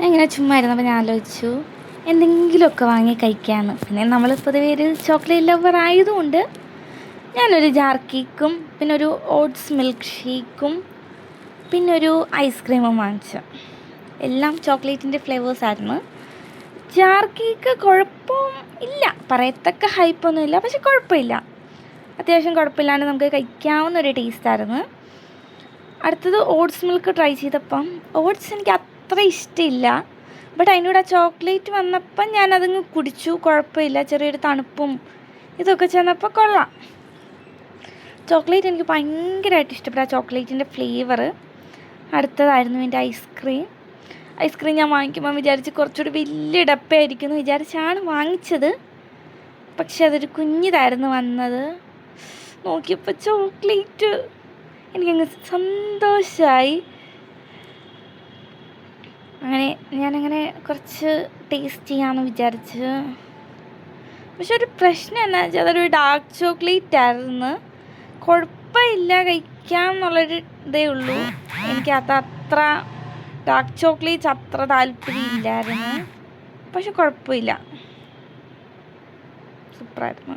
ഇങ്ങനെ ചുമ്മാ ഇരുന്നപ്പോൾ ഞാൻ ആലോചിച്ചു എന്തെങ്കിലുമൊക്കെ വാങ്ങി കഴിക്കാമെന്ന്. പിന്നെ നമ്മൾ പൊതുവേ ഒരു ചോക്ലേറ്റ് ലവർ ആയതുകൊണ്ട് ഞാനൊരു ജാർ കേക്കും പിന്നെ ഒരു ഓട്സ് മിൽക്ക് ഷേക്കും പിന്നെ ഒരു ഐസ്ക്രീമും വാങ്ങിച്ചു. എല്ലാം ചോക്ലേറ്റിൻ്റെ ഫ്ലേവേഴ്സായിരുന്നു. ജാർ കേക്ക് കുഴപ്പം ഇല്ല, പറയത്തക്ക ഹൈപ്പൊന്നുമില്ല, പക്ഷെ കുഴപ്പമില്ല, അത്യാവശ്യം കുഴപ്പമില്ലാണ്ട് നമുക്ക് കഴിക്കാവുന്ന ഒരു ടേസ്റ്റായിരുന്നു. അടുത്തത് ഓട്സ് മിൽക്ക് ട്രൈ ചെയ്തപ്പം ഓട്സ് എനിക്ക് അത്ര ഇഷ്ടമില്ല, ബട്ട് അതിൻ്റെ കൂടെ ചോക്ലേറ്റ് വന്നപ്പം ഞാനതങ്ങ് കുടിച്ചു, കുഴപ്പമില്ല, ചെറിയൊരു തണുപ്പും ഇതൊക്കെ ചെന്നപ്പോൾ കൊള്ളാം. ചോക്ലേറ്റ് എനിക്ക് ഭയങ്കരമായിട്ട് ഇഷ്ടപ്പെട്ടു, ആ ചോക്ലേറ്റിൻ്റെ ഫ്ലേവർ. അടുത്തതായിരുന്നു എൻ്റെ ഐസ്ക്രീം ഞാൻ വാങ്ങിക്കുമ്പോൾ വിചാരിച്ച് കുറച്ചുകൂടി വലിയ ഡപ്പയായിരിക്കും എന്ന് വിചാരിച്ചാണ് വാങ്ങിച്ചത്. പക്ഷെ അതൊരു കുഞ്ഞിതായിരുന്നു വന്നത്. നോക്കിയപ്പോൾ ചോക്ലേറ്റ് എനിക്കങ്ങ് സന്തോഷമായി. ഞാനങ്ങനെ കുറച്ച് ടേസ്റ്റ് ചെയ്യാമെന്ന് വിചാരിച്ച്. പക്ഷെ ഒരു പ്രശ്നം എന്താണെന്ന് വെച്ചാൽ അതൊരു ഡാർക്ക് ചോക്ലേറ്റ് ആയിരുന്നു. കുഴപ്പമില്ല, കഴിക്കാം എന്നുള്ളൊരു ഇതേ ഉള്ളൂ. എനിക്കതത്ര ഡാർക്ക് ചോക്ലേറ്റ്സ് അത്ര താല്പര്യമില്ലായിരുന്നു, പക്ഷെ കുഴപ്പമില്ല, സൂപ്പറായിരുന്നു.